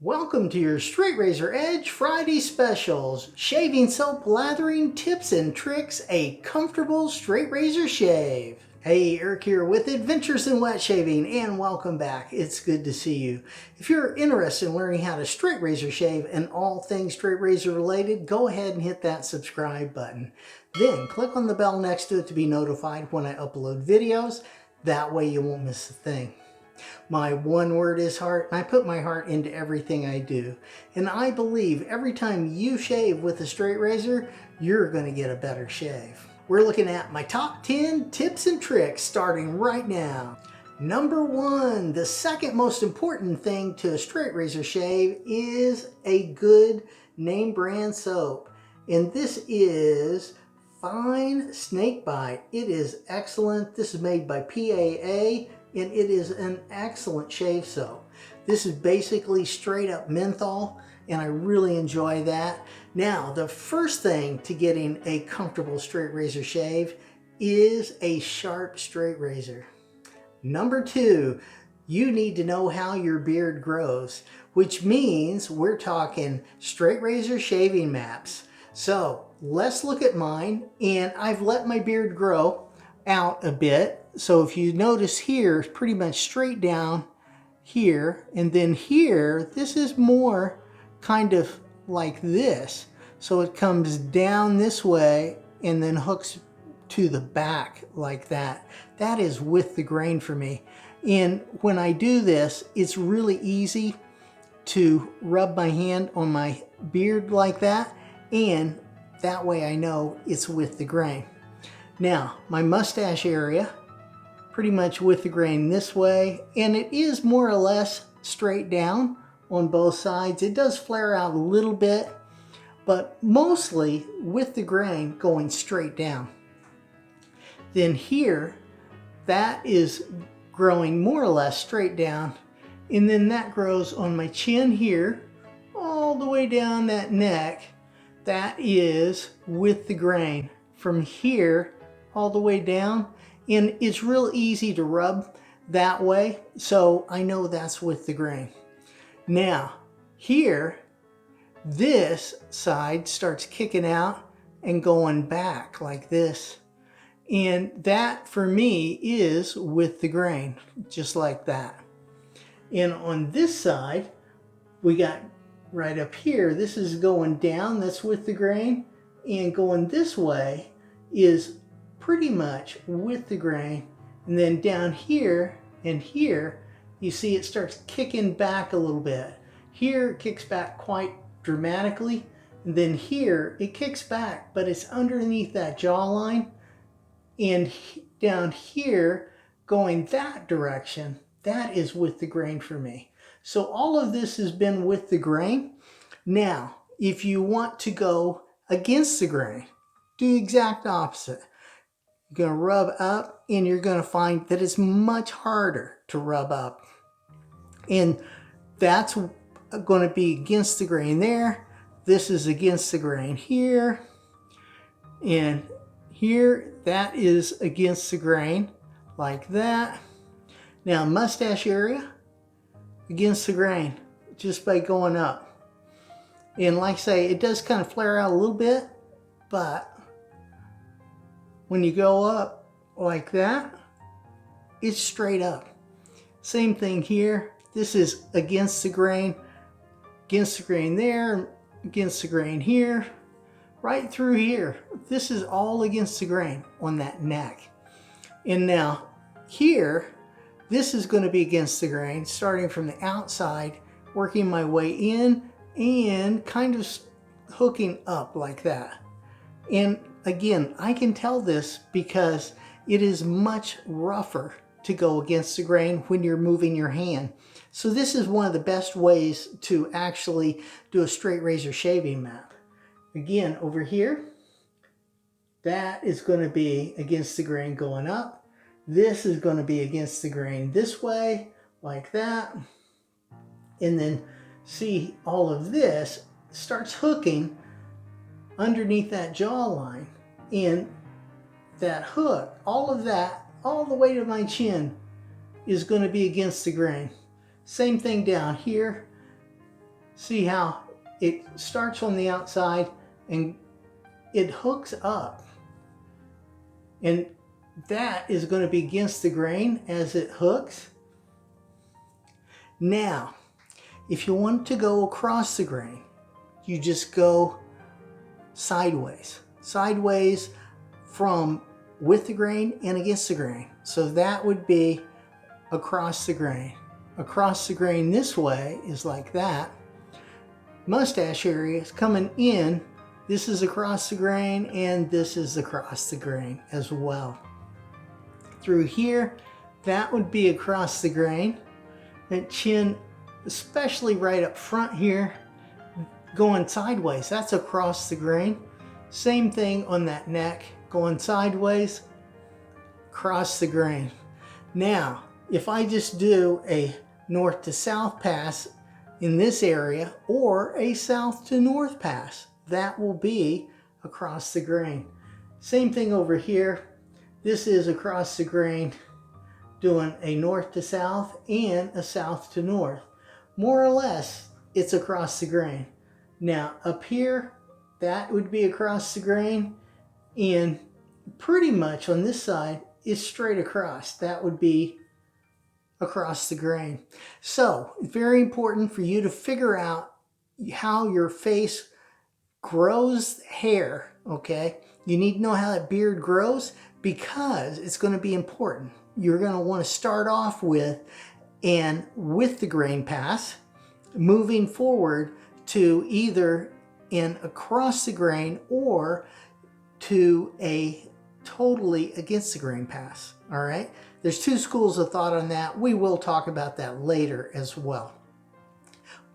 Welcome to your Straight Razor Edge Friday specials. Shaving soap, lathering, tips and tricks, a comfortable straight razor shave. Hey, Eric here with Adventures in Wet Shaving, and welcome back. It's good to see you. If you're interested in learning how to straight razor shave and all things straight razor related, go ahead and hit that subscribe button. Then click on the bell next to it to be notified when I upload videos. That way you won't miss a thing. My one word is heart, and I put my heart into everything I do. And I believe every time you shave with a straight razor, you're going to get a better shave. We're looking at my top 10 tips and tricks starting right now. Number 1, the second most important thing to a straight razor shave is a good name brand soap. And this is Fine Snakebite. It is excellent. This is made by PAA. And it is an excellent shave soap. This is basically straight up menthol, and I really enjoy that. Now, the first thing to getting a comfortable straight razor shave is a sharp straight razor. Number 2, you need to know how your beard grows, which means we're talking straight razor shaving maps. So let's look at mine, and I've let my beard grow out a bit. So if you notice here, it's pretty much straight down here, and then here, this is more kind of like this. So it comes down this way and then hooks to the back like that. That is with the grain for me. And when I do this, it's really easy to rub my hand on my beard like that, and that way I know it's with the grain. Now, my mustache area, pretty much with the grain this way, and it is more or less straight down on both sides. It does flare out a little bit, but mostly with the grain going straight down. Then here, that is growing more or less straight down, and then that grows on my chin here, all the way down that neck. That is with the grain. From here, all the way down, and it's real easy to rub that way, so I know that's with the grain. Now here, this side starts kicking out and going back like this, and that for me is with the grain, just like that. And on this side, we got right up here, this is going down, that's with the grain, and going this way is pretty much with the grain. And then down here and here, you see it starts kicking back a little bit. Here it kicks back quite dramatically, and then here it kicks back, but it's underneath that jawline. And down here, going that direction, that is with the grain for me. So all of this has been with the grain. Now, if you want to go against the grain, do the exact opposite. You're going to rub up, and you're going to find that it's much harder to rub up. And that's going to be against the grain there. This is against the grain here. And here, that is against the grain, like that. Now, mustache area, against the grain, just by going up. And like I say, it does kind of flare out a little bit, but when you go up like that, it's straight up. Same thing here. This is against the grain there, against the grain here, right through here. This is all against the grain on that neck. And now here, this is going to be against the grain, starting from the outside, working my way in and kind of hooking up like that. And again, I can tell this because it is much rougher to go against the grain when you're moving your hand. So this is one of the best ways to actually do a straight razor shaving map. Again, over here, that is going to be against the grain going up. This is going to be against the grain this way, like that. And then see, all of this starts hooking underneath that jawline, and that hook, all of that, all the way to my chin is going to be against the grain. Same thing down here. See how it starts on the outside and it hooks up. And that is going to be against the grain as it hooks. Now, if you want to go across the grain, you just go sideways. Sideways from with the grain and against the grain. So that would be across the grain. Across the grain this way is like that. Mustache area is coming in. This is across the grain and this is across the grain as well. Through here, that would be across the grain. That chin, especially right up front here, going sideways, that's across the grain. Same thing on that neck, going sideways, across the grain. Now, if I just do a north to south pass in this area or a south to north pass, that will be across the grain. Same thing over here. This is across the grain, doing a north to south and a south to north. More or less, it's across the grain. Now up here, that would be across the grain, and pretty much on this side is straight across. That would be across the grain. So it's very important for you to figure out how your face grows hair, okay? You need to know how that beard grows because it's going to be important. You're going to want to start off with the grain pass, moving forward to either in across the grain or to a totally against the grain pass, all right? There's two schools of thought on that. We will talk about that later as well.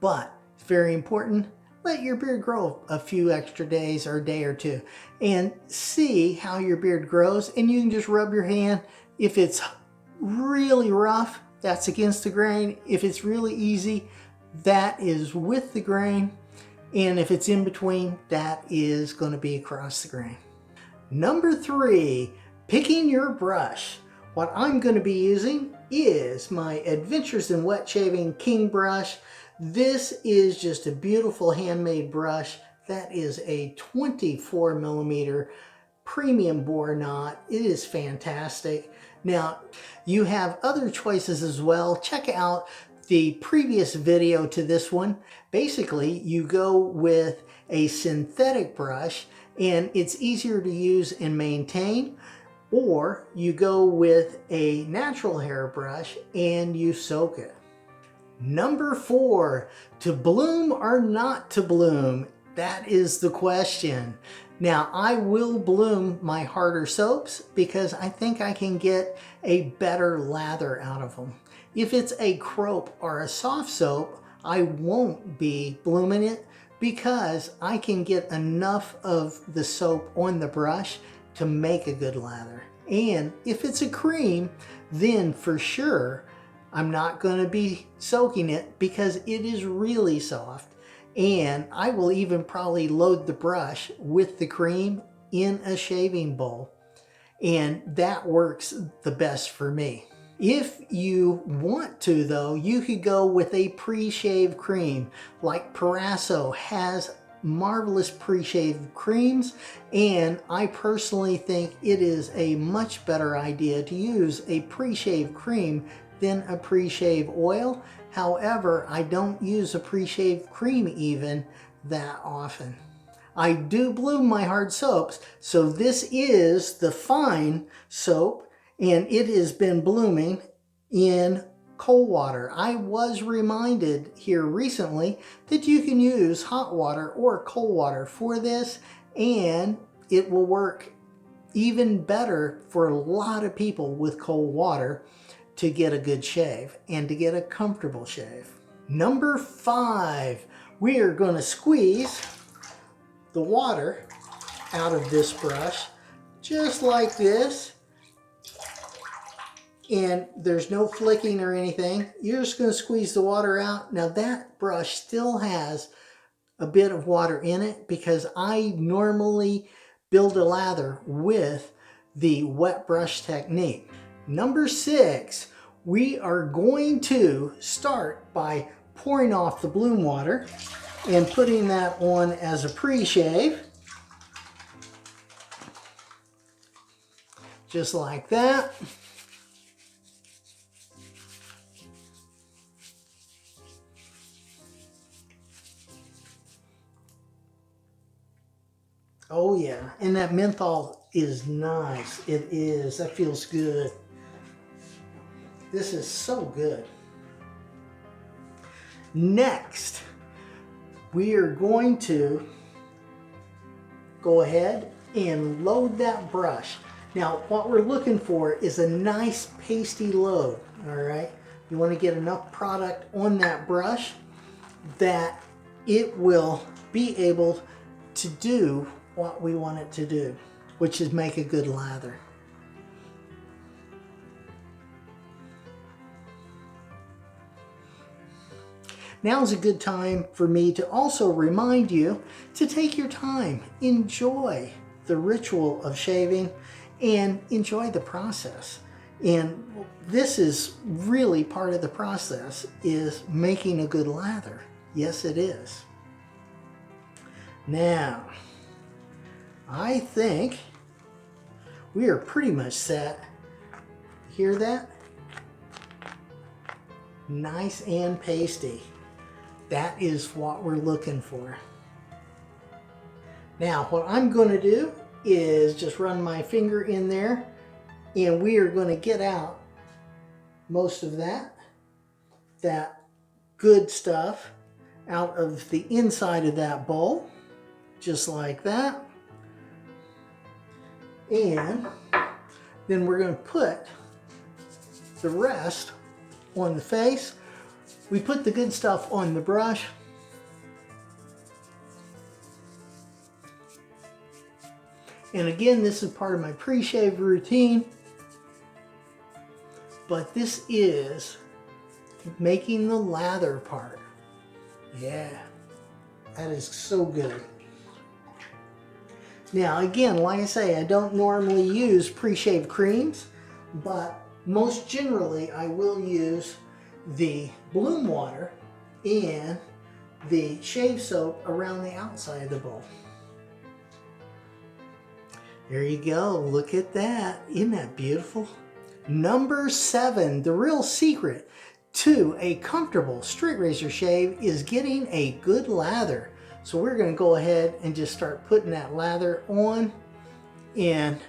But it's very important. Let your beard grow a few extra days or a day or two and see how your beard grows. And you can just rub your hand. If it's really rough, that's against the grain. If it's really easy, that is with the grain. And if it's in between, that is going to be across the grain. Number 3, picking your brush. What I'm going to be using is my Adventures in Wet Shaving King brush. This is just a beautiful handmade brush. That is a 24 millimeter premium bore knot. It is fantastic. Now, you have other choices as well. Check out the previous video to this one. Basically, you go with a synthetic brush and it's easier to use and maintain, or you go with a natural hair brush and you soak it. Number 4, to bloom or not to bloom? That is the question. Now, I will bloom my harder soaps because I think I can get a better lather out of them. If it's a crope or a soft soap, I won't be blooming it because I can get enough of the soap on the brush to make a good lather. And if it's a cream, then for sure, I'm not going to be soaking it because it is really soft. And I will even probably load the brush with the cream in a shaving bowl. And that works the best for me. If you want to though, you could go with a pre-shave cream. Like Parasso has marvelous pre-shave creams, and I personally think it is a much better idea to use a pre-shave cream than a pre-shave oil. However, I don't use a pre-shave cream even that often. I do bloom my hard soaps, so this is the fine soap, and it has been blooming in cold water. I was reminded here recently that you can use hot water or cold water for this, and it will work even better for a lot of people with cold water to get a good shave and to get a comfortable shave. Number 5, we are going to squeeze the water out of this brush just like this. And there's no flicking or anything. You're just going to squeeze the water out. Now that brush still has a bit of water in it because I normally build a lather with the wet brush technique. Number 6, we are going to start by pouring off the bloom water and putting that on as a pre-shave. Just like that. Oh yeah, and that menthol is nice. It is, that feels good. This is so good. Next, we are going to go ahead and load that brush. Now, what we're looking for is a nice pasty load, all right? You want to get enough product on that brush that it will be able to do what we want it to do, which is make a good lather. Now is a good time for me to also remind you to take your time, enjoy the ritual of shaving, and enjoy the process. And this is really part of the process, is making a good lather. Yes, it is. Now, I think we are pretty much set. Hear that? Nice and pasty. That is what we're looking for. Now, what I'm going to do is just run my finger in there, and we are going to get out most of that good stuff out of the inside of that bowl, just like that. And then we're going to put the rest on the face. We put the good stuff on the brush. And again, this is part of my pre-shave routine. But this is making the lather part. Yeah, that is so good. Now again, like I say, I don't normally use pre-shave creams, but most generally I will use the bloom water and the shave soap around the outside of the bowl. There you go, look at that. Isn't that beautiful? Number 7, the real secret to a comfortable straight razor shave is getting a good lather. So we're going to go ahead and just start putting that lather on, and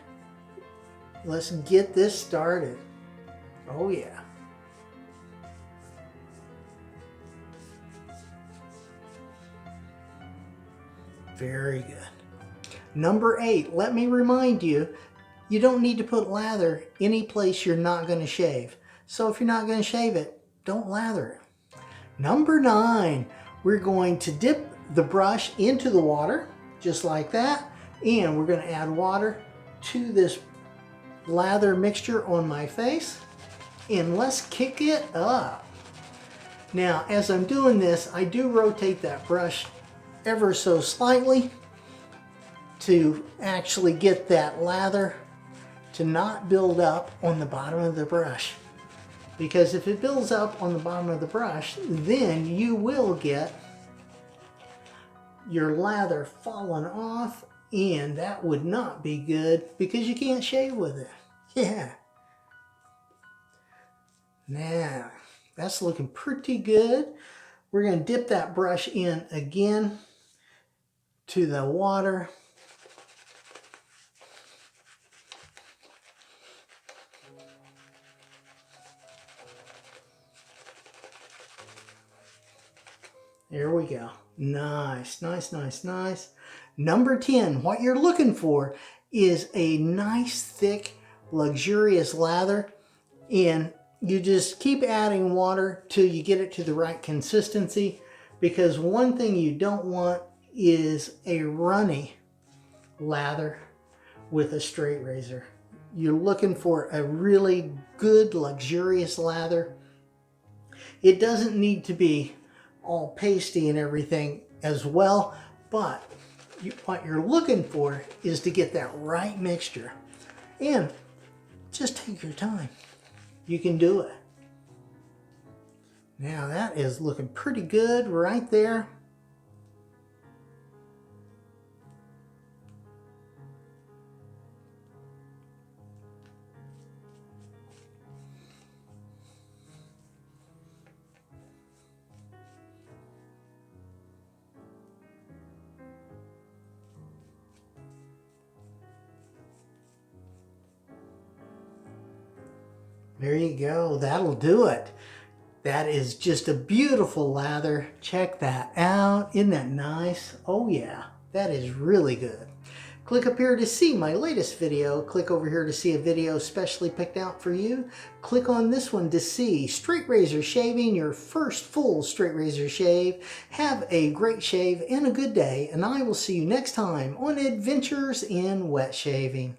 let's get this started. Oh yeah. Very good. Number 8, let me remind you, you don't need to put lather any place you're not going to shave. So if you're not going to shave it, don't lather it. Number 9, we're going to dip the brush into the water, just like that, and we're going to add water to this lather mixture on my face, and let's kick it up. Now, as I'm doing this, I do rotate that brush ever so slightly to actually get that lather to not build up on the bottom of the brush. Because if it builds up on the bottom of the brush, then you will get your lather falling off, and that would not be good because you can't shave with it. Yeah. Now, that's looking pretty good. We're going to dip that brush in again to the water. There we go. Nice, nice, nice, nice. Number 10, what you're looking for is a nice, thick, luxurious lather. And you just keep adding water till you get it to the right consistency. Because one thing you don't want is a runny lather with a straight razor. You're looking for a really good, luxurious lather. It doesn't need to be all pasty and everything as well, but what you're looking for is to get that right mixture. And just take your time. You can do it. Now that is looking pretty good right there. There you go. That'll do it. That is just a beautiful lather. Check that out. Isn't that nice? Oh yeah, that is really good. Click up here to see my latest video. Click over here to see a video specially picked out for you. Click on this one to see straight razor shaving, your first full straight razor shave. Have a great shave and a good day, and I will see you next time on Adventures in Wet Shaving.